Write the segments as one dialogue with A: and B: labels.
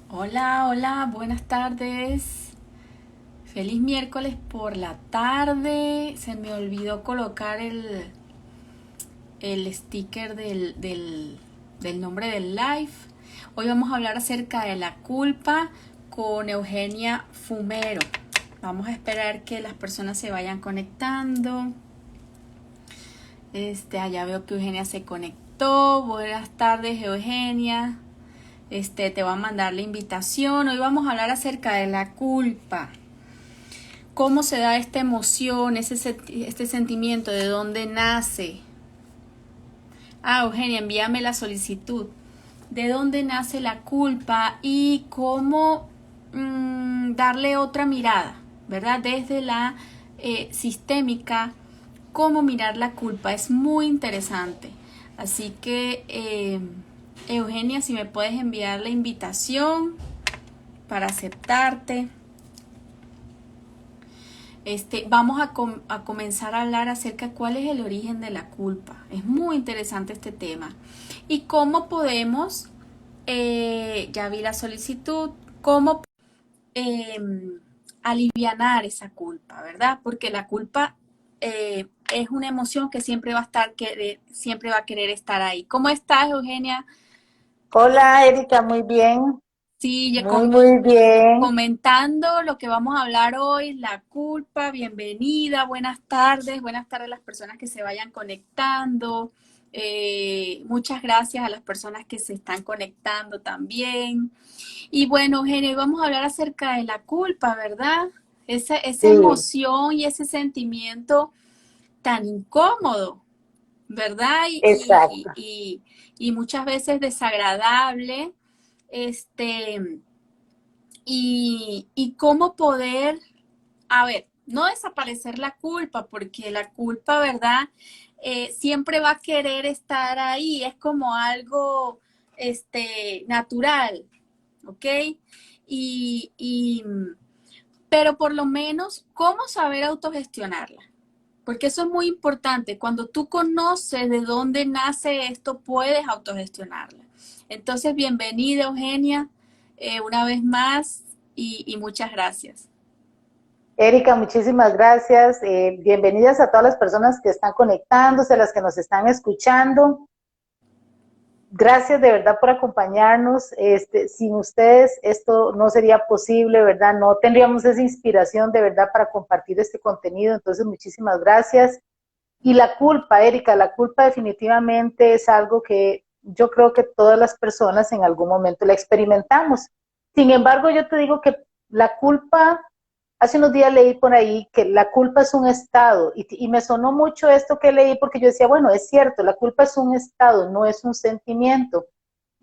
A: Hola, hola, buenas tardes. Feliz miércoles por la tarde. Se me olvidó colocar el sticker del nombre del live. Hoy vamos a hablar acerca de la culpa con Eugenia Fumero. Vamos a esperar que las personas se vayan conectando. Allá veo que Eugenia se conectó. Buenas tardes, Eugenia. Te va a mandar la invitación. Hoy vamos a hablar acerca de la culpa. ¿Cómo se da esta emoción, este sentimiento? ¿De dónde nace? Eugenia, envíame la solicitud. ¿De dónde nace la culpa y cómo darle otra mirada, ¿verdad? Desde la sistémica, cómo mirar la culpa. Es muy interesante. Así que, Eugenia, si me puedes enviar la invitación para aceptarte. Vamos a comenzar a hablar acerca de cuál es el origen de la culpa. Es muy interesante este tema. Y cómo podemos, ya vi la solicitud, cómo eh, alivianar esa culpa, ¿verdad? Porque la culpa es una emoción que siempre va a siempre va a querer estar ahí. ¿Cómo estás, Eugenia?
B: Hola Erika, muy bien,
A: Sí, ya
B: muy bien.
A: comentando lo que vamos a hablar hoy, la culpa, bienvenida, buenas tardes a las personas que se vayan conectando, muchas gracias a las personas que se están conectando también. Y bueno, Eugenio, hoy vamos a hablar acerca de la culpa, ¿verdad? Esa
B: Sí,
A: emoción y ese sentimiento tan incómodo, ¿verdad?
B: exacto.
A: Y muchas veces desagradable, este y cómo poder, a ver, no desaparecer la culpa, porque la culpa, ¿verdad? Siempre va a querer estar ahí, es como algo, natural, ¿ok? Y, y, pero por lo menos, ¿cómo saber autogestionarla? Porque eso es muy importante. Cuando tú conoces de dónde nace esto, puedes autogestionarla. Entonces, bienvenida, Eugenia, una vez más y muchas gracias.
B: Erika, muchísimas gracias. Bienvenidas a todas las personas que están conectándose, a las que nos están escuchando. Gracias de verdad por acompañarnos. Sin ustedes esto no sería posible, ¿verdad? No tendríamos esa inspiración de verdad para compartir este contenido. Entonces, muchísimas gracias. Y la culpa, Erika, la culpa definitivamente es algo que yo creo que todas las personas en algún momento la experimentamos. Sin embargo, yo te digo que la culpa, hace unos días leí por ahí que la culpa es un estado y me sonó mucho esto que leí porque yo decía, bueno, es cierto, la culpa es un estado, no es un sentimiento.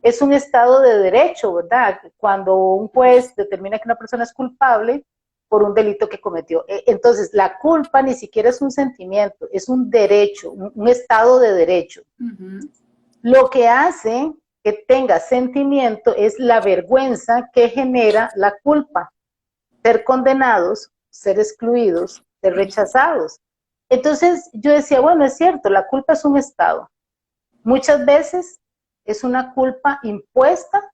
B: Es un estado de derecho, ¿verdad? Cuando un juez determina que una persona es culpable por un delito que cometió. Entonces, la culpa ni siquiera es un sentimiento, es un derecho, un estado de derecho.
A: Ujú.
B: Lo que hace que tenga sentimiento es la vergüenza que genera la culpa, ser condenados, ser excluidos, ser rechazados. Entonces yo decía, bueno, es cierto, la culpa es un estado. Muchas veces es una culpa impuesta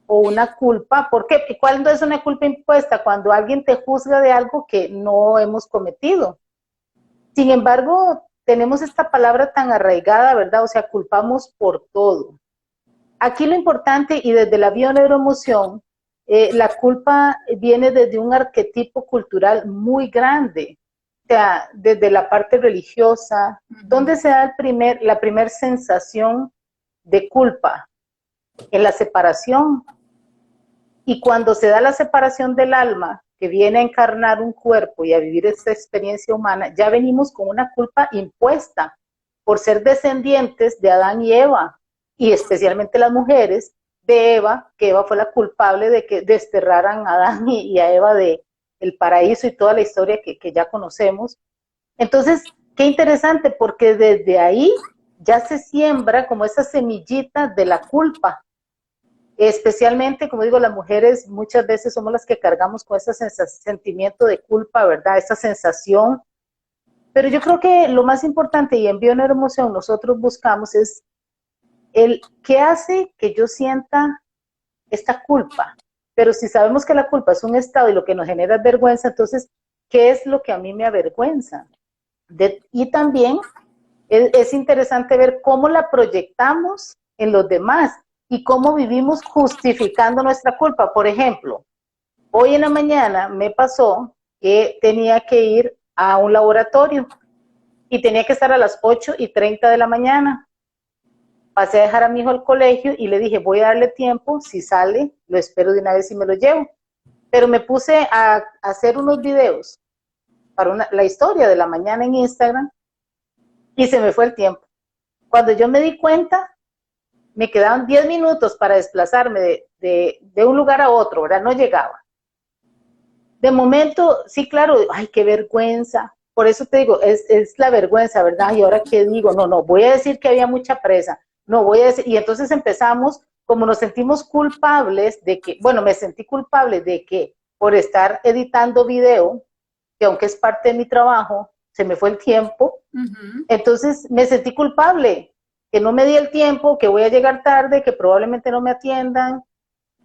B: o una culpa, ¿por qué? ¿Cuándo es una culpa impuesta? Cuando alguien te juzga de algo que no hemos cometido. Sin embargo, tenemos esta palabra tan arraigada, ¿verdad? O sea, culpamos por todo. Aquí lo importante, y desde la bioneuroemoción, la culpa viene desde un arquetipo cultural muy grande, o sea, desde la parte religiosa, donde se da la primera sensación de culpa en la separación. Y cuando se da la separación del alma, que viene a encarnar un cuerpo y a vivir esta experiencia humana, ya venimos con una culpa impuesta por ser descendientes de Adán y Eva, y especialmente las mujeres de Eva, que Eva fue la culpable de que desterraran a Adán y a Eva del paraíso y toda la historia que ya conocemos. Entonces, qué interesante, porque desde ahí ya se siembra como esa semillita de la culpa, especialmente, como digo, las mujeres muchas veces somos las que cargamos con ese sentimiento de culpa, ¿verdad? Esa sensación. Pero yo creo que lo más importante y en Bioneuroemoción nosotros buscamos es el qué hace que yo sienta esta culpa. Pero si sabemos que la culpa es un estado y lo que nos genera es vergüenza, entonces, ¿qué es lo que a mí me avergüenza? Y también es interesante ver cómo la proyectamos en los demás y cómo vivimos justificando nuestra culpa. Por ejemplo, hoy en la mañana me pasó que tenía que ir a un laboratorio y tenía que estar a las 8:30 de la mañana. Pasé a dejar a mi hijo al colegio y le dije, voy a darle tiempo, si sale, lo espero de una vez y me lo llevo. Pero me puse a hacer unos videos para la historia de la mañana en Instagram y se me fue el tiempo. Cuando yo me di cuenta, me quedaban 10 minutos para desplazarme de un lugar a otro, ¿verdad? No llegaba. De momento, sí, claro, ay, qué vergüenza. Por eso te digo, es la vergüenza, ¿verdad? Y ahora qué digo, no, voy a decir que había mucha presa, no voy a decir, y entonces empezamos, como nos sentimos culpables de que, bueno, me sentí culpable de que por estar editando video, que aunque es parte de mi trabajo, se me fue el tiempo, entonces me sentí culpable, que no me di el tiempo, que voy a llegar tarde, que probablemente no me atiendan,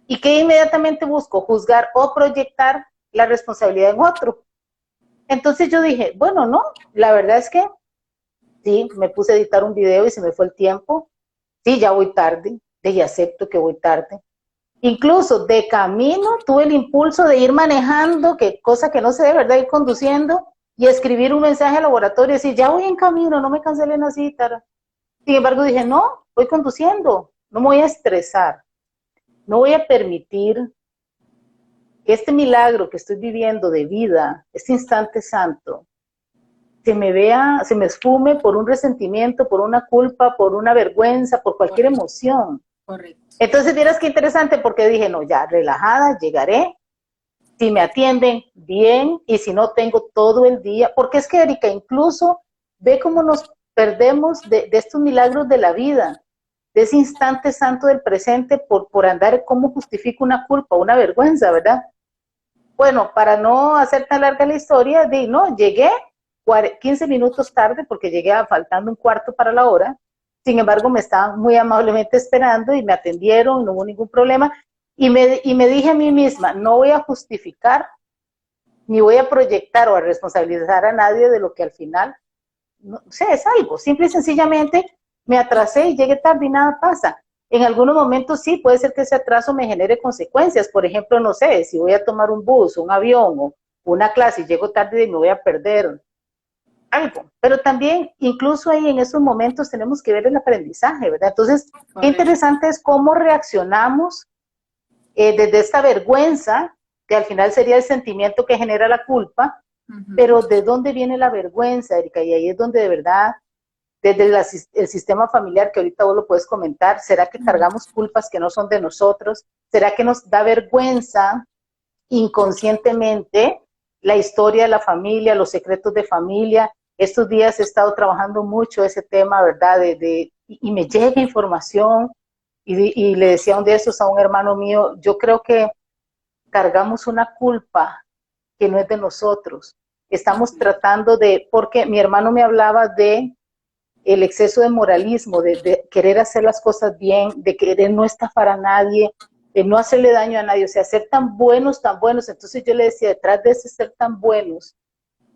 B: y que inmediatamente busco juzgar o proyectar la responsabilidad en otro. Entonces yo dije, bueno, no, la verdad es que sí, me puse a editar un video y se me fue el tiempo, sí, ya voy tarde, y acepto que voy tarde. Incluso de camino tuve el impulso de ir manejando, que cosa que no sé de verdad, ir conduciendo y escribir un mensaje al laboratorio y decir, ya voy en camino, no me cancelen la cita. Sin embargo dije, no, voy conduciendo, no me voy a estresar, no voy a permitir que este milagro que estoy viviendo de vida, este instante santo, se me esfume por un resentimiento, por una culpa, por una vergüenza, por cualquier
A: Correcto.
B: emoción.
A: Correcto.
B: Entonces, vieras qué interesante, porque dije, no, ya, relajada, llegaré, si me atienden, bien, y si no, tengo todo el día, porque es que, Erika, incluso ve cómo nos perdemos de estos milagros de la vida, de ese instante santo del presente por andar, ¿cómo justifico una culpa, una vergüenza, verdad? Bueno, para no hacer tan larga la historia, no, llegué 15 minutos tarde porque llegué faltando un cuarto para la hora. Sin embargo, me estaban muy amablemente esperando y me atendieron, no hubo ningún problema. Y me dije a mí misma, no voy a justificar, ni voy a proyectar o a responsabilizar a nadie de lo que al final, no sé, es algo. Simple y sencillamente me atrasé y llegué tarde y nada pasa. En algunos momentos sí, puede ser que ese atraso me genere consecuencias. Por ejemplo, no sé, si voy a tomar un bus, un avión o una clase y llego tarde y me voy a perder algo. Pero también, incluso ahí en esos momentos tenemos que ver el aprendizaje, ¿verdad? Entonces, qué interesante es cómo reaccionamos desde esta vergüenza, que al final sería el sentimiento que genera la culpa, pero ¿de dónde viene la vergüenza, Erika? Y ahí es donde de verdad desde el sistema familiar, que ahorita vos lo puedes comentar, ¿será que cargamos culpas que no son de nosotros? ¿Será que nos da vergüenza inconscientemente la historia de la familia, los secretos de familia? Estos días he estado trabajando mucho ese tema, ¿verdad? Y me llega información y le decía un día estos a un hermano mío, yo creo que cargamos una culpa que no es de nosotros. Estamos tratando porque mi hermano me hablaba de el exceso de moralismo, de querer hacer las cosas bien, de querer no estafar a nadie, de no hacerle daño a nadie, o sea, ser tan buenos, tan buenos. Entonces yo le decía, detrás de ese ser tan buenos,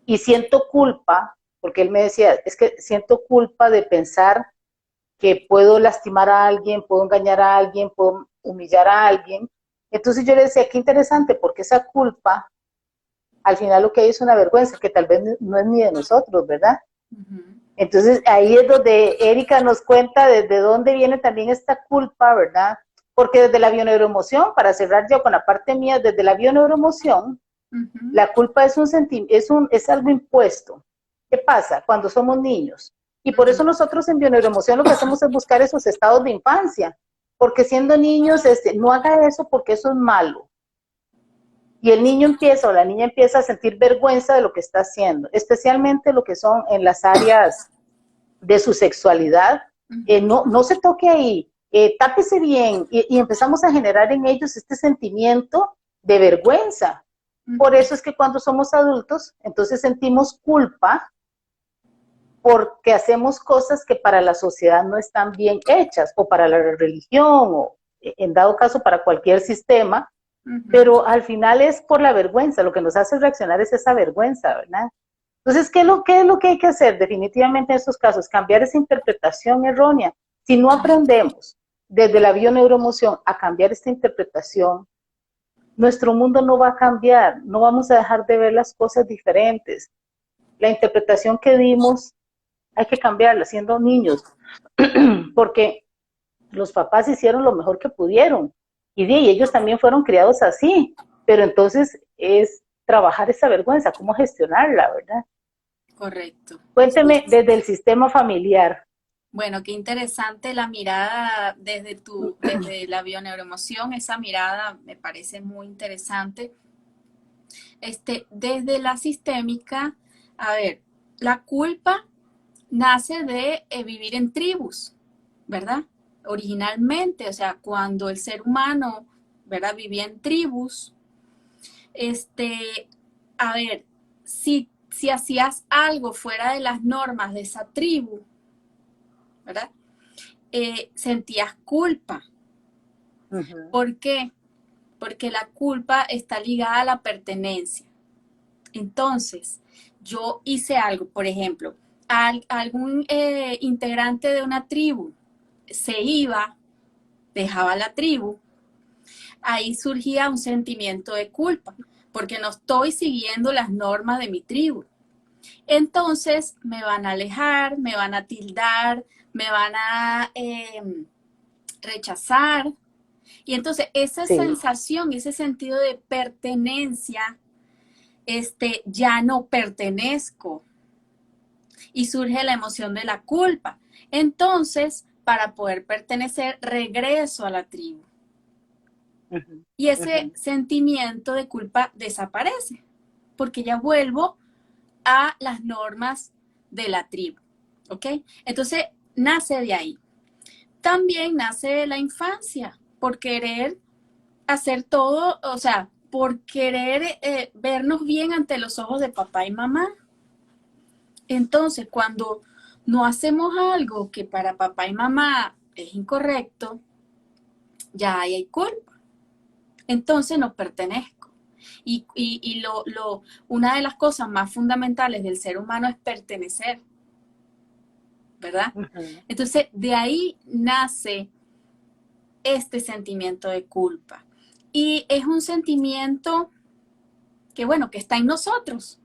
B: y siento culpa, porque él me decía, es que siento culpa de pensar que puedo lastimar a alguien, puedo engañar a alguien, puedo humillar a alguien. Entonces yo le decía, qué interesante, porque esa culpa, al final lo que hay es una vergüenza, que tal vez no es ni de nosotros, ¿verdad? Entonces ahí es donde Erika nos cuenta desde dónde viene también esta culpa, ¿verdad? Porque desde la bioneuroemoción, para cerrar yo con la parte mía, desde la bioneuroemoción, la culpa es algo impuesto. ¿Qué pasa? Cuando somos niños. Y por eso nosotros en bioneuroemoción lo que hacemos es buscar esos estados de infancia. Porque siendo niños, no haga eso porque eso es malo. Y el niño empieza o la niña empieza a sentir vergüenza de lo que está haciendo, especialmente lo que son en las áreas de su sexualidad. No se toque ahí, tápese bien, y empezamos a generar en ellos este sentimiento de vergüenza. Por eso es que cuando somos adultos, entonces sentimos culpa porque hacemos cosas que para la sociedad no están bien hechas, o para la religión, o en dado caso para cualquier sistema,
A: Ujú.
B: pero al final es por la vergüenza, lo que nos hace reaccionar es esa vergüenza, ¿verdad? Entonces, qué es lo que hay que hacer definitivamente en estos casos? Cambiar esa interpretación errónea. Si no aprendemos desde la bioneuroemoción a cambiar esta interpretación, nuestro mundo no va a cambiar, no vamos a dejar de ver las cosas diferentes. La interpretación que dimos hay que cambiarla siendo niños, porque los papás hicieron lo mejor que pudieron y ellos también fueron criados así, pero entonces es trabajar esa vergüenza, cómo gestionarla, ¿verdad?
A: Correcto. Sí.
B: Cuénteme desde el sistema familiar.
A: Bueno, qué interesante la mirada desde la bioneuroemoción, esa mirada me parece muy interesante. Desde la sistémica, a ver, la culpa nace de vivir en tribus, ¿verdad? Originalmente, o sea, cuando el ser humano, ¿verdad? Vivía en tribus, este, a ver, si hacías algo fuera de las normas de esa tribu, ¿verdad? Sentías culpa.
B: Uh -huh.
A: ¿Por qué? Porque la culpa está ligada a la pertenencia. Entonces, yo hice algo, por ejemplo, algún integrante de una tribu se iba, dejaba la tribu, ahí surgía un sentimiento de culpa, porque no estoy siguiendo las normas de mi tribu. Entonces me van a alejar, me van a tildar, me van a rechazar. Y entonces esa
B: Sí.
A: sensación, ese sentido de pertenencia, ya no pertenezco. Y surge la emoción de la culpa. Entonces, para poder pertenecer, regreso a la tribu.
B: Uh -huh.
A: Y
B: Uh
A: ese
B: -huh.
A: sentimiento de culpa desaparece, porque ya vuelvo a las normas de la tribu. ¿Ok? Entonces, nace de ahí. También nace de la infancia, por querer hacer todo, o sea, por querer vernos bien ante los ojos de papá y mamá. Entonces, cuando no hacemos algo que para papá y mamá es incorrecto, ya ahí hay culpa. Entonces no pertenezco. Una de las cosas más fundamentales del ser humano es pertenecer, ¿verdad?
B: Uh -huh.
A: Entonces, de ahí nace este sentimiento de culpa. Y es un sentimiento que, bueno, que está en nosotros.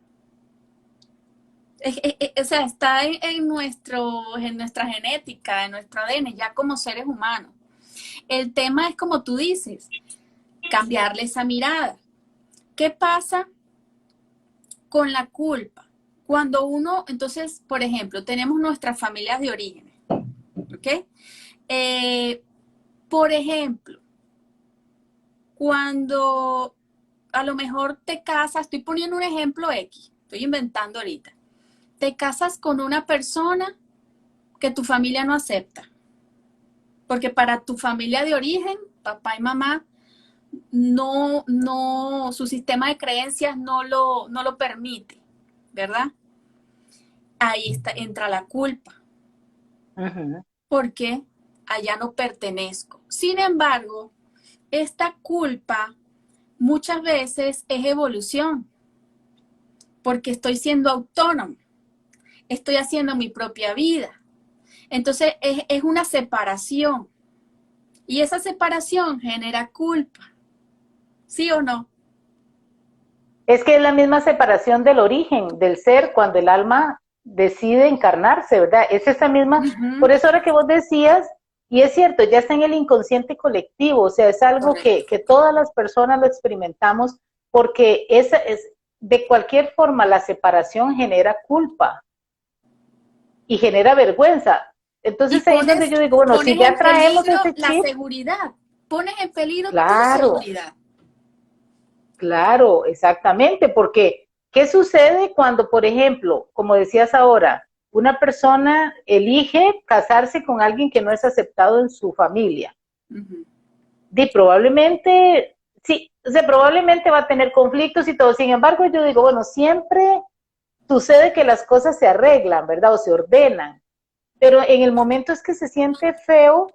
A: O sea, está en nuestra genética, en nuestro ADN, ya como seres humanos. El tema es, como tú dices, cambiarle esa mirada. ¿Qué pasa con la culpa? Cuando uno, entonces, por ejemplo, tenemos nuestras familias de origen, ¿ok? Por ejemplo, cuando a lo mejor te casas, estoy poniendo un ejemplo X, estoy inventando ahorita, te casas con una persona que tu familia no acepta, porque para tu familia de origen, papá y mamá, su sistema de creencias no lo permite, ¿verdad? Ahí entra la culpa,
B: Uh -huh.
A: porque allá no pertenezco. Sin embargo, esta culpa muchas veces es evolución, porque estoy siendo autónomo, estoy haciendo mi propia vida. Entonces es una separación, y esa separación genera culpa, ¿sí o no?
B: Es que es la misma separación del origen del ser cuando el alma decide encarnarse, ¿verdad? Es esa misma,
A: Ujú.
B: por eso ahora que vos decías, y es cierto, ya está en el inconsciente colectivo, o sea, es algo
A: Correcto.
B: que todas las personas lo experimentamos porque es, de cualquier forma la separación genera culpa y genera vergüenza.
A: Y
B: Entonces ahí es donde yo digo, bueno, si
A: pones
B: ya
A: en
B: traemos
A: peligro
B: ese
A: la
B: chip,
A: seguridad, pones en peligro tu
B: claro,
A: seguridad.
B: claro, exactamente, porque ¿qué sucede cuando, por ejemplo, como decías ahora, una persona elige casarse con alguien que no es aceptado en su familia?
A: Ujú.
B: Y probablemente, sí, o sea, probablemente va a tener conflictos y todo. Sin embargo, yo digo, bueno, siempre sucede que las cosas se arreglan, ¿verdad? O se ordenan. Pero en el momento es que se siente feo,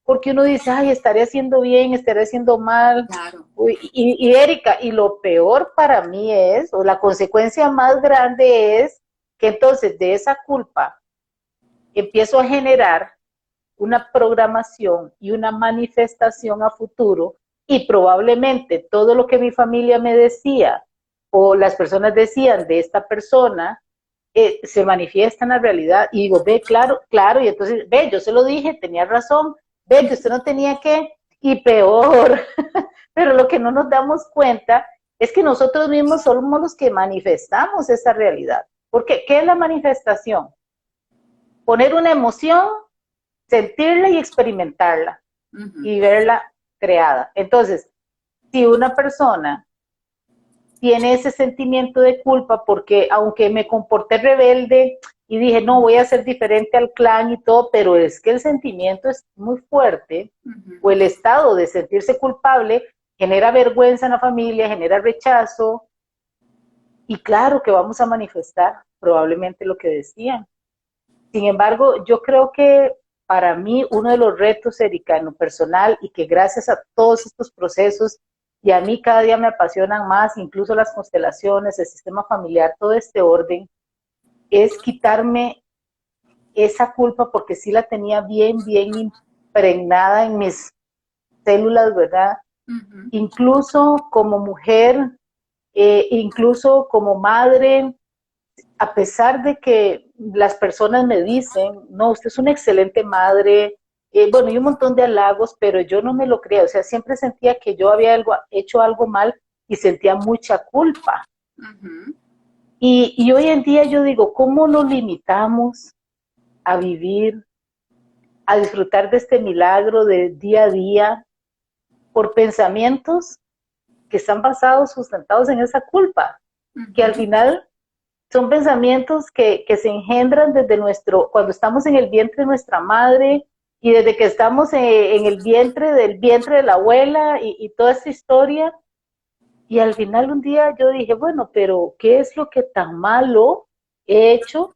B: porque uno dice, ay, estaré haciendo bien, estaré haciendo mal.
A: Claro.
B: Uy, y Erika, y lo peor para mí es, o la consecuencia más grande es, que entonces de esa culpa empiezo a generar una programación y una manifestación a futuro, y probablemente todo lo que mi familia me decía o las personas decían de esta persona se manifiesta en la realidad. Y digo, ve, claro, claro, y entonces, ve, yo se lo dije, tenía razón, ve que usted no tenía que, y peor. Pero lo que no nos damos cuenta es que nosotros mismos somos los que manifestamos esa realidad. Porque, ¿qué es la manifestación? Poner una emoción, sentirla y experimentarla y verla creada. Entonces, si una persona tiene ese sentimiento de culpa porque aunque me comporté rebelde y dije, no, voy a ser diferente al clan y todo, pero es que el sentimiento es muy fuerte, o el estado de sentirse culpable genera vergüenza en la familia, genera rechazo, y claro que vamos a manifestar probablemente lo que decían. Sin embargo, yo creo que para mí uno de los retos, Erika, en lo personal, y que gracias a todos estos procesos, y a mí cada día me apasionan más, incluso las constelaciones, el sistema familiar, todo este orden, es quitarme esa culpa, porque sí la tenía bien, bien impregnada en mis células, ¿verdad? Incluso como mujer, incluso como madre, a pesar de que las personas me dicen, no, usted es una excelente madre, bueno, y un montón de halagos, pero yo no me lo creía, o sea, siempre sentía que yo había hecho algo mal y sentía mucha culpa. Y hoy en día yo digo, ¿cómo nos limitamos a vivir, a disfrutar de este milagro de día a día por pensamientos que están basados, sustentados en esa culpa, que al final son pensamientos que se engendran desde cuando estamos en el vientre de nuestra madre, y desde que estamos en el vientre de la abuela, y toda esta historia. Y al final un día yo dije, bueno, pero ¿qué es lo que tan malo he hecho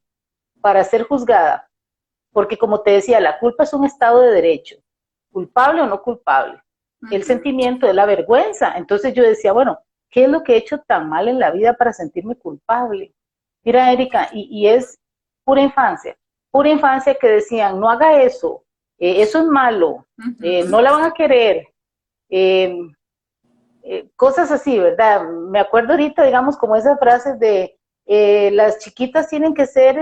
B: para ser juzgada? Porque como te decía, la culpa es un estado de derecho, culpable o no culpable. El sentimiento de la vergüenza. Entonces yo decía, bueno, ¿qué es lo que he hecho tan mal en la vida para sentirme culpable? Mira, Erika, y es pura infancia que decían, no haga eso, eso es malo, no la van a querer, eh, cosas así, ¿verdad? Me acuerdo ahorita, digamos, como esas frases de las chiquitas tienen que ser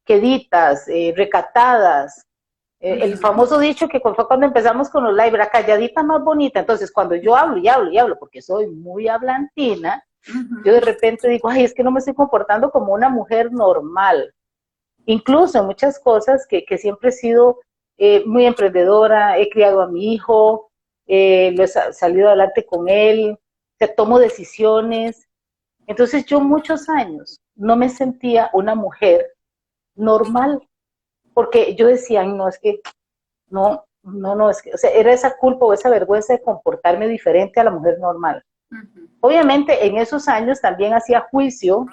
B: queditas, recatadas, el famoso dicho que fue cuando empezamos con los live, la calladita más bonita. Entonces, cuando yo hablo y hablo y hablo, porque soy muy hablantina, yo de repente digo, ay, es que no me estoy comportando como una mujer normal. Incluso en muchas cosas que siempre he sido muy emprendedora, he criado a mi hijo, lo he salido adelante con él, tomo decisiones. Entonces yo muchos años no me sentía una mujer normal, porque yo decía, no, es que, no, es que, o sea, era esa culpa o esa vergüenza de comportarme diferente a la mujer normal. Obviamente en esos años también hacía juicio,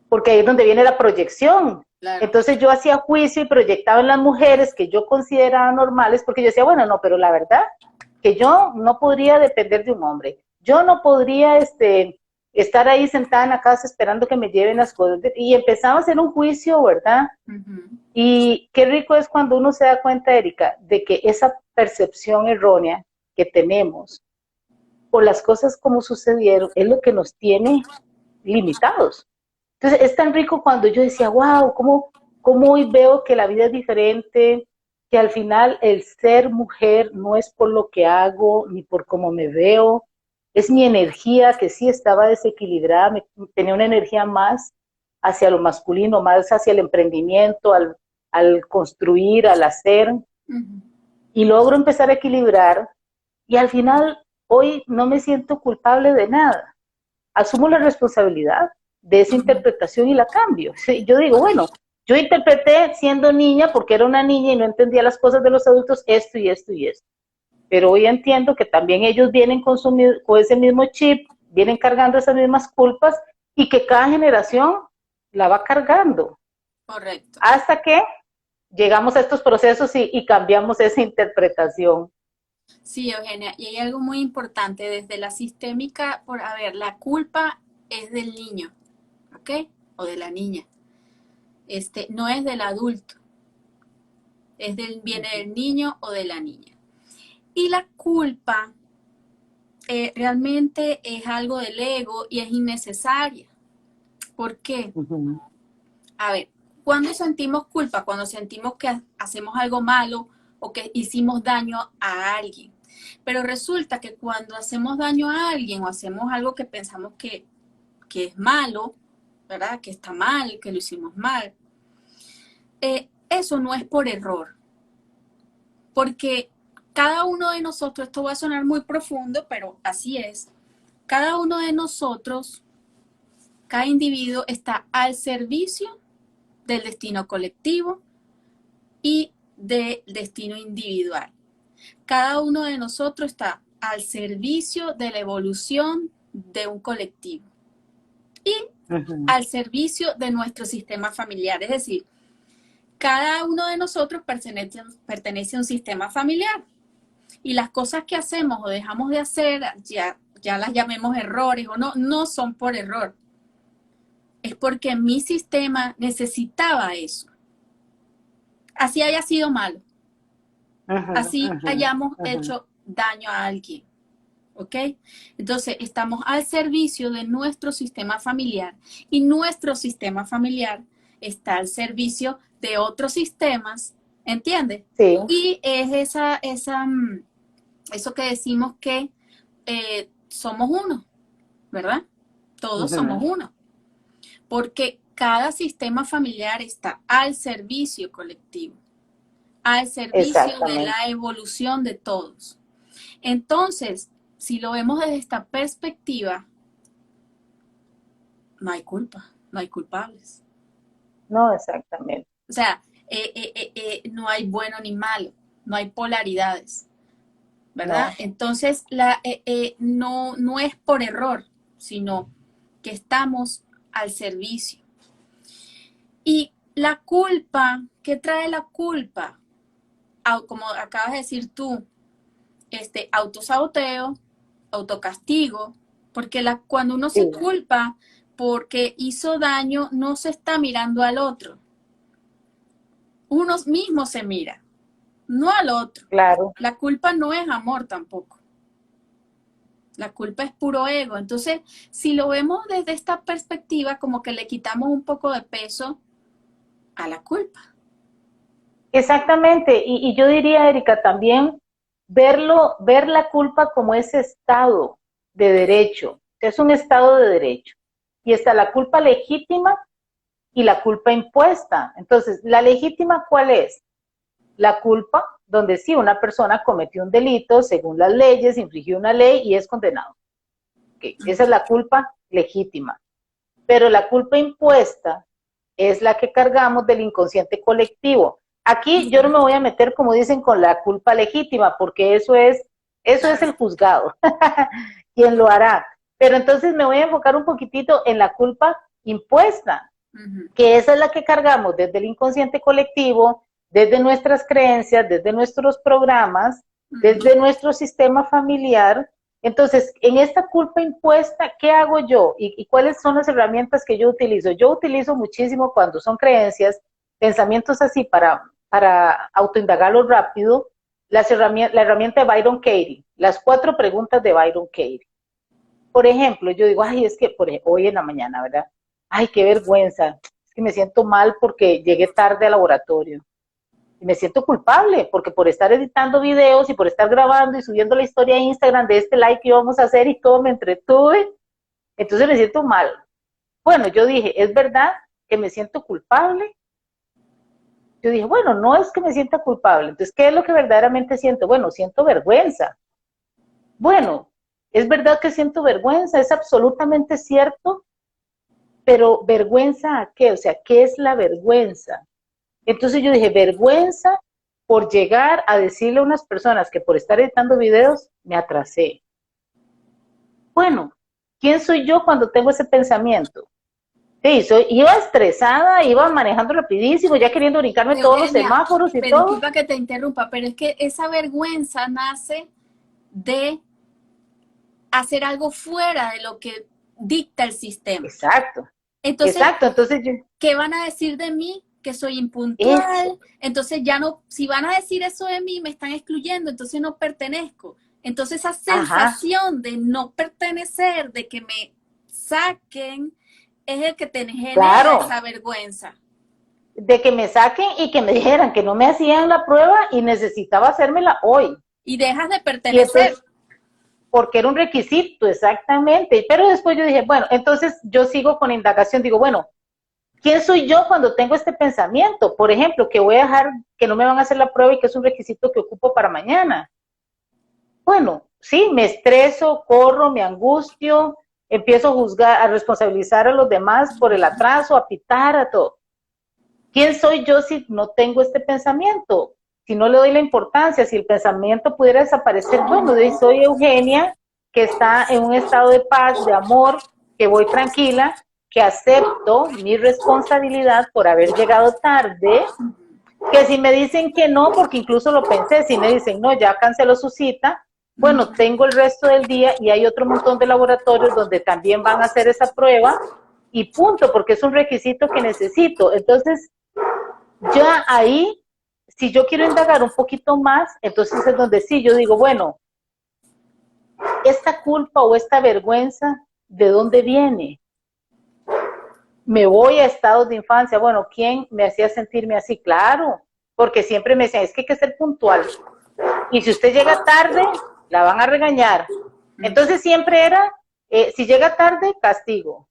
B: porque ahí es donde viene la proyección. Claro. Entonces yo hacía juicio y proyectaba en las mujeres que yo consideraba normales, porque yo decía, bueno, no, pero la verdad que yo no podría depender de un hombre. Yo no podría estar ahí sentada en la casa esperando que me lleven las cosas. Y empezaba a hacer un juicio, ¿verdad? Y qué rico es cuando uno se da cuenta, Erika, de que esa percepción errónea que tenemos por las cosas como sucedieron es lo que nos tiene limitados. Entonces es tan rico cuando yo decía, wow, ¿cómo hoy veo que la vida es diferente, que al final el ser mujer no es por lo que hago ni por cómo me veo, es mi energía que sí estaba desequilibrada, tenía una energía más hacia lo masculino, más hacia el emprendimiento, al construir, al hacer, y logro empezar a equilibrar, y al final hoy no me siento culpable de nada, asumo la responsabilidad de esa interpretación y la cambio. Yo digo, bueno, yo interpreté siendo niña porque era una niña y no entendía las cosas de los adultos, esto y esto y esto. Pero hoy entiendo que también ellos vienen con ese mismo chip, vienen cargando esas mismas culpas, y que cada generación la va cargando.
A: Correcto.
B: Hasta que llegamos a estos procesos y cambiamos esa interpretación.
A: Sí, Eugenia, y hay algo muy importante desde la sistémica, a ver, la culpa es del niño, ¿ok? O de la niña. No es del adulto, viene del niño o de la niña. Y la culpa realmente es algo del ego y es innecesaria. ¿Por qué? A ver, cuando sentimos culpa, cuando sentimos que hacemos algo malo o que hicimos daño a alguien. Pero resulta que cuando hacemos daño a alguien o hacemos algo que pensamos que es malo, ¿verdad? Que está mal, que lo hicimos mal, eso no es por error. Porque cada uno de nosotros, esto va a sonar muy profundo, pero así es, cada uno de nosotros, cada individuo está al servicio del destino colectivo y del destino individual. Cada uno de nosotros está al servicio de la evolución de un colectivo y al servicio de nuestro sistema familiar. Es decir, cada uno de nosotros pertenece a un sistema familiar y las cosas que hacemos o dejamos de hacer, ya las llamemos errores o no, no son por error. Es porque mi sistema necesitaba eso. Así haya sido malo. Así hayamos hecho daño a alguien. ¿Ok? Entonces, estamos al servicio de nuestro sistema familiar y nuestro sistema familiar está al servicio de otros sistemas, ¿entiendes?
B: Sí.
A: Y es eso que decimos que somos uno, ¿verdad? Todos somos uno. Porque cada sistema familiar está al servicio colectivo, al servicio de la evolución de todos. Entonces, si lo vemos desde esta perspectiva, no hay culpa, no hay culpables.
B: No, exactamente.
A: O sea, no hay bueno ni malo, no hay polaridades, ¿verdad? No. Entonces, no es por error, sino que estamos al servicio. Y la culpa, ¿qué trae la culpa? Como acabas de decir tú, autosaboteo, autocastigo, porque cuando uno se culpa porque hizo daño, no se está mirando al otro. Uno mismo se mira, no al otro.
B: Claro.
A: La culpa no es amor tampoco. La culpa es puro ego. Entonces, si lo vemos desde esta perspectiva, como que le quitamos un poco de peso a la culpa.
B: Exactamente. Y yo diría, Erika, también ver la culpa como ese estado de derecho. Es un estado de derecho. Y está la culpa legítima y la culpa impuesta. Entonces, ¿la legítima cuál es? La culpa donde sí, una persona cometió un delito según las leyes, infringió una ley y es condenado. Okay. Esa es la culpa legítima. Pero la culpa impuesta es la que cargamos del inconsciente colectivo. Aquí yo no me voy a meter, como dicen, con la culpa legítima, porque eso es el juzgado, quien lo hará. Pero entonces me voy a enfocar un poquitito en la culpa impuesta, que esa es la que cargamos desde el inconsciente colectivo, desde nuestras creencias, desde nuestros programas, desde nuestro sistema familiar. Entonces, en esta culpa impuesta, ¿qué hago yo? ¿Y cuáles son las herramientas que yo utilizo? Yo utilizo muchísimo cuando son creencias, pensamientos así para autoindagarlo rápido, la herramienta de Byron Katie, las 4 preguntas de Byron Katie. Por ejemplo, yo digo, ay, es que hoy en la mañana, ¿verdad? Ay, qué vergüenza, es que me siento mal porque llegué tarde al laboratorio. Y me siento culpable, porque por estar editando videos y por estar grabando y subiendo la historia a Instagram de este live que íbamos a hacer y todo me entretuve, entonces me siento mal. Bueno, yo dije, ¿es verdad que me siento culpable? Yo dije, bueno, no es que me sienta culpable, entonces, ¿qué es lo que verdaderamente siento? Bueno, siento vergüenza. Bueno, es verdad que siento vergüenza, es absolutamente cierto, pero ¿vergüenza a qué? O sea, ¿qué es la vergüenza? Entonces yo dije, vergüenza por llegar a decirle a unas personas que por estar editando videos me atrasé. Bueno, ¿quién soy yo cuando tengo ese pensamiento? Sí, iba estresada, iba manejando rapidísimo, ya queriendo brincarme todos los
A: Eugenia,
B: semáforos y
A: pero
B: todo.
A: disculpa que te interrumpa, pero es que esa vergüenza nace de hacer algo fuera de lo que dicta el sistema.
B: Exacto,
A: Entonces,
B: exacto. Entonces yo,
A: ¿qué van a decir de mí? Que soy
B: eso,
A: impuntual. Entonces ya no, si van a decir eso de mí, me están excluyendo, entonces no pertenezco. Entonces esa
B: ajá,
A: sensación de no pertenecer, de que me saquen, es el que te genera
B: claro,
A: esa vergüenza.
B: de que me saquen y que me dijeran que no me hacían la prueba y necesitaba hacérmela hoy.
A: Y dejas de
B: Y
A: pertenecer.
B: entonces, porque era un requisito, exactamente. Pero después yo dije, bueno, entonces yo sigo con indagación, digo, bueno, ¿quién soy yo cuando tengo este pensamiento? Por ejemplo, que voy a dejar, que no me van a hacer la prueba y que es un requisito que ocupo para mañana. Bueno, sí, me estreso, corro, me angustio, empiezo a juzgar, a responsabilizar a los demás por el atraso, a pitar, a todo. ¿Quién soy yo si no tengo este pensamiento? Si no le doy la importancia, si el pensamiento pudiera desaparecer, bueno, soy Eugenia, que está en un estado de paz, de amor, que voy tranquila, que acepto mi responsabilidad por haber llegado tarde, que si me dicen que no, porque incluso lo pensé, si me dicen no, ya canceló su cita, bueno, tengo el resto del día y hay otro montón de laboratorios donde también van a hacer esa prueba y punto, porque es un requisito que necesito. Entonces, ya ahí, si yo quiero indagar un poquito más, entonces es donde sí, yo digo, bueno, esta culpa o esta vergüenza, ¿de dónde viene? Me voy a estados de infancia, bueno, ¿quién me hacía sentirme así? Claro, porque siempre me decían, es que hay que ser puntual. Y si usted llega tarde, la van a regañar. Entonces siempre era, si llega tarde, castigo.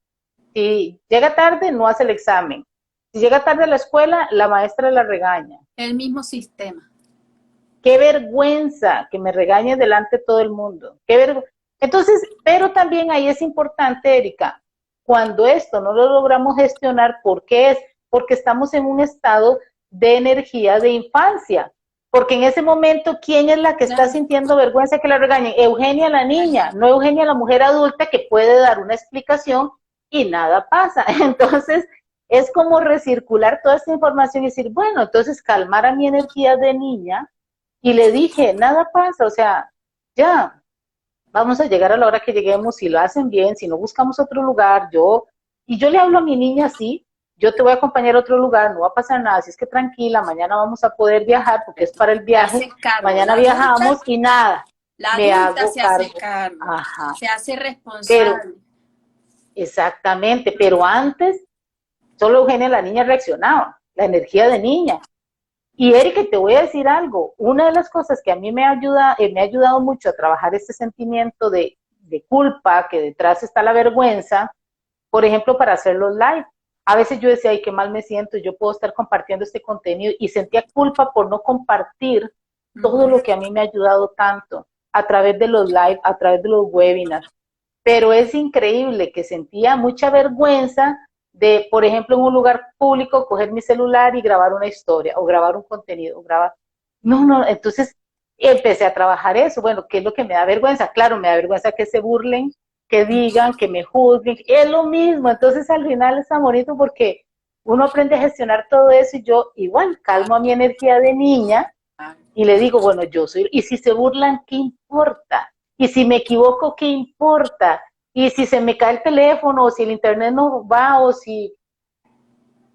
B: Si llega tarde, no hace el examen. Si llega tarde a la escuela, la maestra la regaña.
A: El mismo sistema.
B: Qué vergüenza que me regañe delante de todo el mundo. Entonces, pero también ahí es importante, Erika, cuando esto no lo logramos gestionar, ¿por qué es? Porque estamos en un estado de energía de infancia. Porque en ese momento, ¿quién es la que está
A: Claro.
B: sintiendo vergüenza que la regañen? Eugenia la niña, no Eugenia la mujer adulta que puede dar una explicación y nada pasa. Entonces, es como recircular toda esta información y decir, bueno, entonces calmar a mi energía de niña y le dije, nada pasa, o sea, ya, vamos a llegar a la hora que lleguemos, si lo hacen bien, si no buscamos otro lugar, y yo le hablo a mi niña así, yo te voy a acompañar a otro lugar, no va a pasar nada, así es que tranquila, mañana vamos a poder viajar porque es para el
A: Te
B: viaje,
A: haces cargo.
B: mañana viajamos y nada,
A: La
B: me
A: adulta
B: hago
A: se hace
B: cargo,
A: cargo,
B: ajá,
A: se hace
B: pero
A: responsable.
B: exactamente, pero antes solo Eugenia la niña reaccionaba, la energía de niña, y Erika, te voy a decir algo, una de las cosas que a mí me ha ayudado mucho a trabajar este sentimiento de culpa, que detrás está la vergüenza, por ejemplo, para hacer los live. A veces yo decía, ay, qué mal me siento, yo puedo estar compartiendo este contenido y sentía culpa por no compartir todo lo que a mí me ha ayudado tanto a través de los live, a través de los webinars. Pero es increíble que sentía mucha vergüenza de, por ejemplo, en un lugar público, coger mi celular y grabar una historia o grabar un contenido, o grabar. No, no, entonces empecé a trabajar eso. Bueno, ¿qué es lo que me da vergüenza? Claro, me da vergüenza que se burlen, que digan, que me juzguen, es lo mismo. Entonces al final está bonito porque uno aprende a gestionar todo eso y yo igual calmo a mi energía de niña y le digo, bueno, yo soy, y si se burlan, ¿qué importa? Y si me equivoco, ¿qué importa? Y si se me cae el teléfono, o si el internet no va, o si,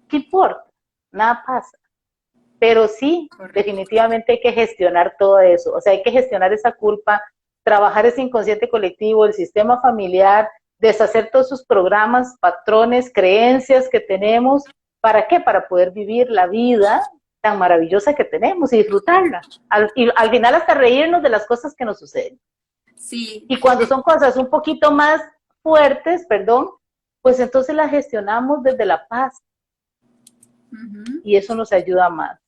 B: ¿qué importa? Nada pasa. Pero sí,
A: Correcto.
B: definitivamente hay que gestionar todo eso. O sea, hay que gestionar esa culpa, trabajar ese inconsciente colectivo, el sistema familiar, deshacer todos sus programas, patrones, creencias que tenemos. ¿Para qué? Para poder vivir la vida tan maravillosa que tenemos y disfrutarla. Y al final hasta reírnos de las cosas que nos suceden.
A: Sí,
B: Y cuando son cosas un poquito más fuertes, perdón, pues entonces las gestionamos desde la paz
A: ujú.
B: y eso nos ayuda más.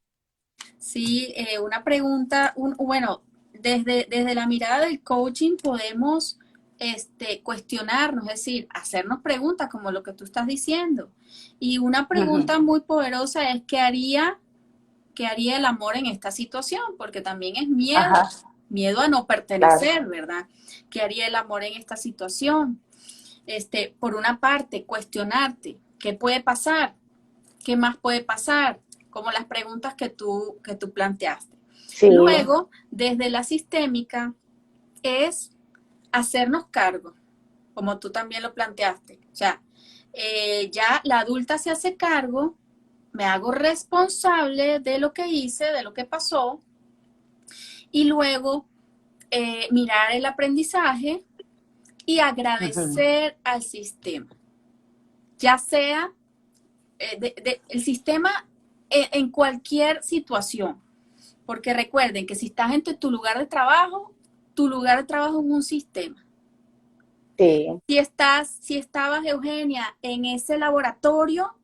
A: Sí, una pregunta, bueno, desde la mirada del coaching podemos cuestionarnos, es decir, hacernos preguntas como lo que tú estás diciendo. Y una
B: Uh -huh.
A: pregunta muy poderosa es qué haría el amor en esta situación? Porque también es miedo,
B: Ajá,
A: miedo a no
B: claro.
A: pertenecer, ¿verdad? ¿Qué haría el amor en esta situación? Por una parte, cuestionarte, ¿qué puede pasar? ¿Qué más puede pasar? Como las preguntas que tú planteaste.
B: Sí.
A: Luego, desde la sistémica, es hacernos cargo, como tú también lo planteaste. O sea, ya la adulta se hace cargo, me hago responsable de lo que hice, de lo que pasó, y luego mirar el aprendizaje y agradecer al sistema. Ya sea el sistema en cualquier situación. Porque recuerden que si estás en tu lugar de trabajo es un sistema.
B: Sí.
A: Si estabas, Eugenia, en ese laboratorio,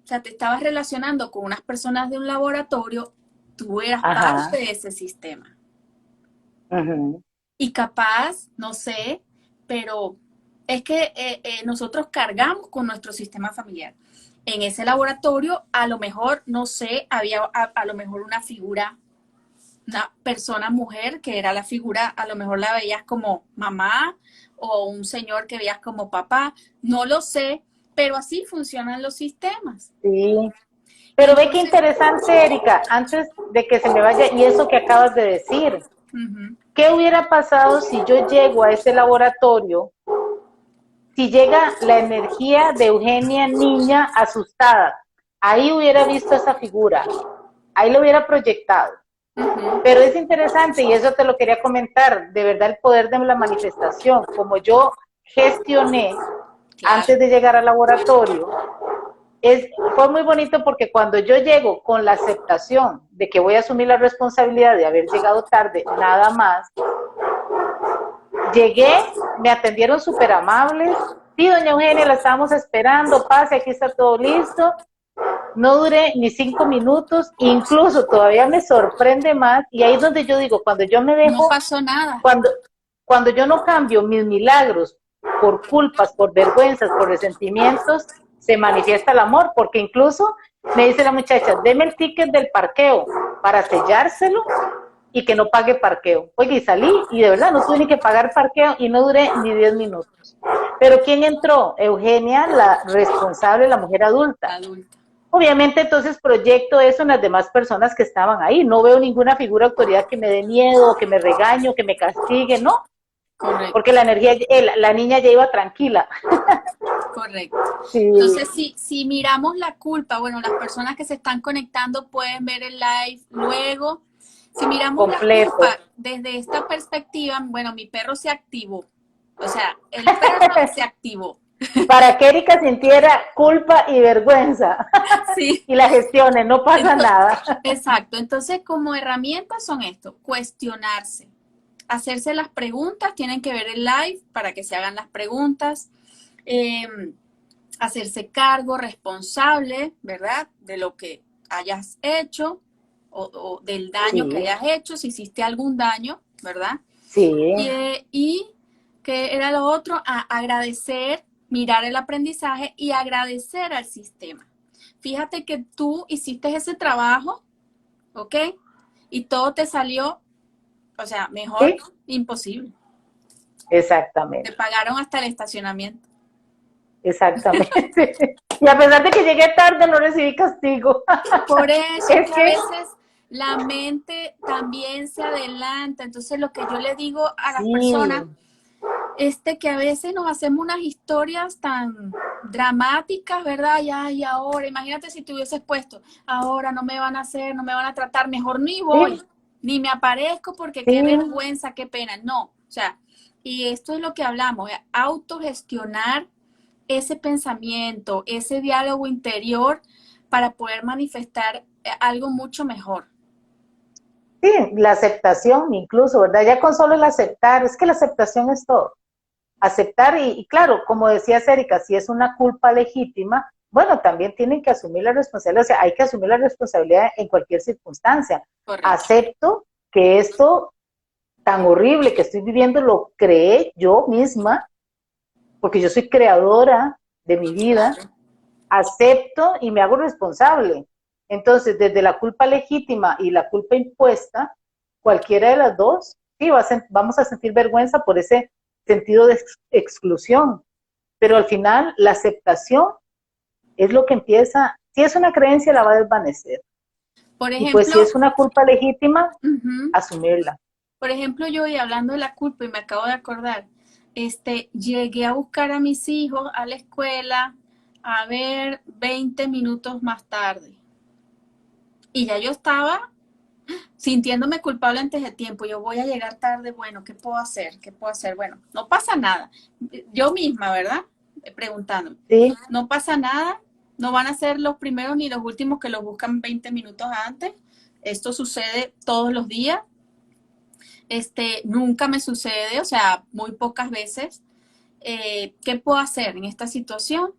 A: o sea, te estabas relacionando con unas personas de un laboratorio, tú eras parte de ese sistema. Y capaz, no sé, pero es que nosotros cargamos con nuestro sistema familiar. En ese laboratorio, a lo mejor, no sé, había a lo mejor una figura, una persona mujer que era la figura, a lo mejor la veías como mamá o un señor que veías como papá, no lo sé, pero así funcionan los sistemas.
B: Sí, pero
A: entonces,
B: ve qué interesante, Erika, antes de que se me vaya, y eso que acabas de decir, ¿qué hubiera pasado si yo llego a ese laboratorio, si llega la energía de Eugenia niña asustada? Ahí hubiera visto esa figura, ahí lo hubiera proyectado. Pero es interesante, y eso te lo quería comentar, de verdad el poder de la manifestación, como yo gestioné antes de llegar al laboratorio, fue muy bonito porque cuando yo llego con la aceptación de que voy a asumir la responsabilidad de haber llegado tarde, nada más, llegué, me atendieron súper amables, sí, doña Eugenia, la estábamos esperando, pase, aquí está todo listo. No duré ni 5 minutos, incluso todavía me sorprende más, y ahí es donde yo digo, cuando yo me dejo,
A: no pasó nada.
B: Cuando yo no cambio mis milagros por culpas, por vergüenzas, por resentimientos, se manifiesta el amor, porque incluso me dice la muchacha, deme el ticket del parqueo para sellárselo y que no pague parqueo. Oye, y salí, y de verdad no tuve ni que pagar parqueo y no duré ni 10 minutos. Pero ¿quién entró? Eugenia, la responsable, la mujer adulta. Obviamente entonces proyecto eso en las demás personas que estaban ahí. No veo ninguna figura de autoridad que me dé miedo, que me regañe, que me castigue, ¿no?
A: Correcto.
B: Porque la energía, la niña ya iba tranquila.
A: Correcto.
B: Sí.
A: Entonces, si miramos la culpa, bueno, las personas que se están conectando pueden ver el live luego. Si miramos
B: completo.
A: La culpa desde esta perspectiva, bueno, mi perro se activó. O sea, el perro se activó.
B: Para que Erika sintiera culpa y vergüenza.
A: Sí.
B: Y la gestione, no pasa nada.
A: Exacto. Entonces, como herramientas son esto, cuestionarse, hacerse las preguntas, tienen que ver el live para que se hagan las preguntas, hacerse cargo responsable, ¿verdad? De lo que hayas hecho o del daño que hayas hecho, si hiciste algún daño, ¿verdad?
B: Sí.
A: Y que era lo otro, agradecer, mirar el aprendizaje y agradecer al sistema. Fíjate que tú hiciste ese trabajo, ¿ok? Y todo te salió, o sea, mejor, imposible.
B: Exactamente.
A: Te pagaron hasta el estacionamiento.
B: Exactamente. Y a pesar de que llegué tarde, no recibí castigo.
A: Por eso es que a veces la mente también se adelanta. Entonces, lo que yo le digo a las personas que a veces nos hacemos unas historias tan dramáticas, ¿verdad? Ya, y ahora, imagínate si te hubieses puesto, ahora no me van a hacer, no me van a tratar, mejor ni voy, ni me aparezco porque qué vergüenza, qué pena. No, o sea, y esto es lo que hablamos, autogestionar ese pensamiento, ese diálogo interior para poder manifestar algo mucho mejor.
B: Sí, la aceptación incluso, ¿verdad? Ya con solo el aceptar, es que la aceptación es todo. Aceptar y claro, como decía Erika, si es una culpa legítima, bueno, también tienen que asumir la responsabilidad, o sea, hay que asumir la responsabilidad en cualquier circunstancia. Correcto. Acepto que esto tan horrible que estoy viviendo lo creé yo misma, porque yo soy creadora de mi vida, acepto y me hago responsable. Entonces, desde la culpa legítima y la culpa impuesta, cualquiera de las dos, sí, vamos a sentir vergüenza por ese sentido de exclusión, pero al final la aceptación es lo que empieza, si es una creencia la va a desvanecer.
A: Por
B: Y pues si
A: ejemplo,
B: es una culpa legítima,
A: ujú,
B: asumirla.
A: por ejemplo, yo y hablando de la culpa y me acabo de acordar, llegué a buscar a mis hijos a la escuela a ver 20 minutos más tarde. Y ya yo estaba sintiéndome culpable antes de tiempo. Yo voy a llegar tarde, bueno, ¿qué puedo hacer? ¿Qué puedo hacer? Bueno, no pasa nada. Yo misma, ¿verdad? Preguntándome,
B: Sí,
A: no pasa nada, no van a ser los primeros ni los últimos que los buscan 20 minutos antes. Esto sucede todos los días. Nunca me sucede, o sea, muy pocas veces. ¿Qué puedo hacer en esta situación?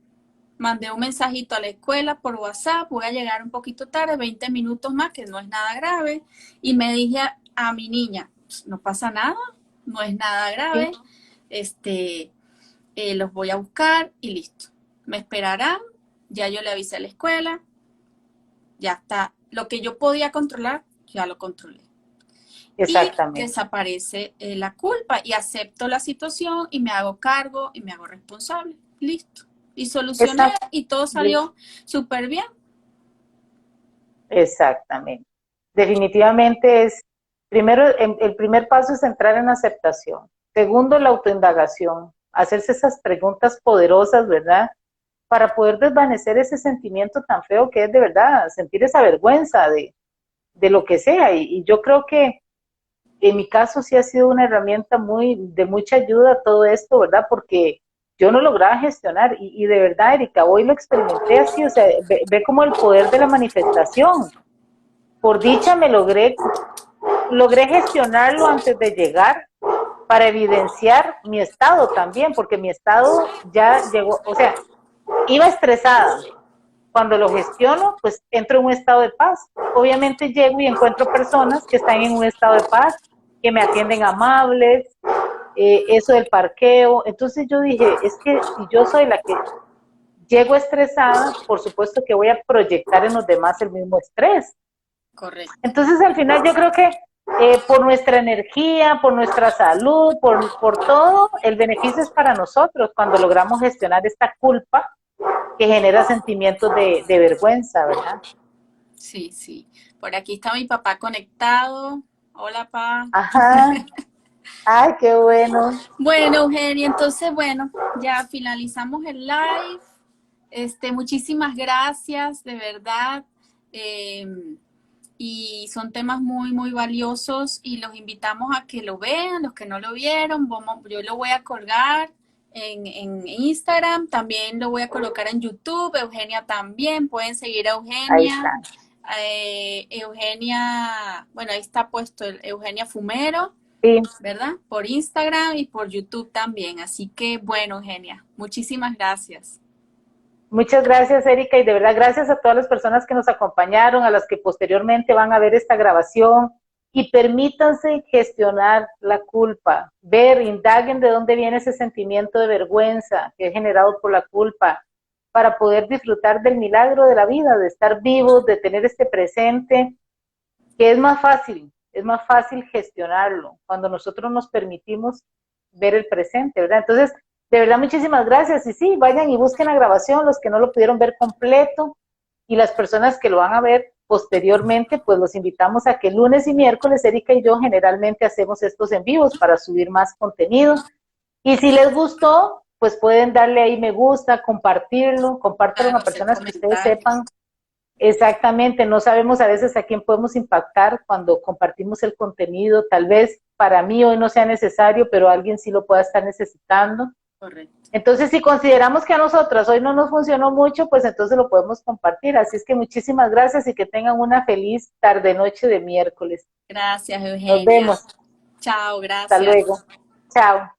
A: Mandé un mensajito a la escuela por WhatsApp, voy a llegar un poquito tarde, 20 minutos más, que no es nada grave. Y me dije a mi niña, no pasa nada, no es nada
B: sí,
A: grave, los voy a buscar y listo. Me esperarán, ya yo le avisé a la escuela, ya está. Lo que yo podía controlar, ya lo controlé. Y
B: exactamente.
A: desaparece la culpa y acepto la situación y me hago cargo y me hago responsable. Listo. Y solucioné
B: Exacto.
A: y todo salió súper bien.
B: Exactamente. Definitivamente es, primero, el primer paso es entrar en aceptación. Segundo, la autoindagación, hacerse esas preguntas poderosas, ¿verdad? Para poder desvanecer ese sentimiento tan feo que es de verdad, sentir esa vergüenza de lo que sea. Y yo creo que en mi caso sí ha sido una herramienta de mucha ayuda todo esto, ¿verdad? Porque yo no lograba gestionar y de verdad, Erika, hoy lo experimenté así, o sea, ve como el poder de la manifestación. Por dicha me logré gestionarlo antes de llegar para evidenciar mi estado también, porque mi estado ya llegó, o sea, iba estresada. Cuando lo gestiono, pues entro en un estado de paz. Obviamente llego y encuentro personas que están en un estado de paz, que me atienden amables, eso del parqueo. Entonces yo dije, es que si yo soy la que llego estresada, por supuesto que voy a proyectar en los demás el mismo estrés.
A: Correcto.
B: Entonces, al final yo creo que por nuestra energía, por nuestra salud, por todo, el beneficio es para nosotros cuando logramos gestionar esta culpa que genera sentimientos de vergüenza, ¿verdad?
A: Sí, sí. Por aquí está mi papá conectado. Hola, pa.
B: Ajá, ay, qué bueno.
A: Bueno, Eugenia, entonces, bueno, ya finalizamos el live. Muchísimas gracias, de verdad. Eh, y son temas muy, muy valiosos y los invitamos a que lo vean, los que no lo vieron, yo lo voy a colgar en Instagram, también lo voy a colocar en YouTube, Eugenia también, pueden seguir a
B: Ahí
A: Eugenia,
B: está.
A: Eugenia, bueno, ahí está puesto el Eugenia Fumero,
B: Sí,
A: ¿verdad? Por Instagram y por YouTube también, así que bueno, Eugenia, muchísimas gracias.
B: muchas gracias, Erika, y de verdad gracias a todas las personas que nos acompañaron, a las que posteriormente van a ver esta grabación, y permítanse gestionar la culpa, ver, indaguen de dónde viene ese sentimiento de vergüenza que es generado por la culpa, para poder disfrutar del milagro de la vida, de estar vivos, de tener este presente, que es más fácil gestionarlo cuando nosotros nos permitimos ver el presente, ¿verdad? Entonces, de verdad, muchísimas gracias. Y sí, vayan y busquen la grabación, los que no lo pudieron ver completo, y las personas que lo van a ver posteriormente, pues los invitamos a que lunes y miércoles, Erika y yo generalmente hacemos estos en vivos para subir más contenido. Y si les gustó, pues pueden darle ahí me gusta, compartirlo, compártelo
A: Claro,
B: a
A: hacer
B: personas que ustedes
A: comentarios.
B: sepan. Exactamente, no sabemos a veces a quién podemos impactar cuando compartimos el contenido. Tal vez para mí hoy no sea necesario, pero alguien sí lo pueda estar necesitando.
A: Correcto.
B: Entonces, si consideramos que a nosotras hoy no nos funcionó mucho, pues entonces lo podemos compartir. Así es que muchísimas gracias y que tengan una feliz tarde-noche de miércoles.
A: Gracias,
B: Nos
A: Eugenia.
B: vemos.
A: Chao,
B: Hasta
A: gracias.
B: luego. Chao.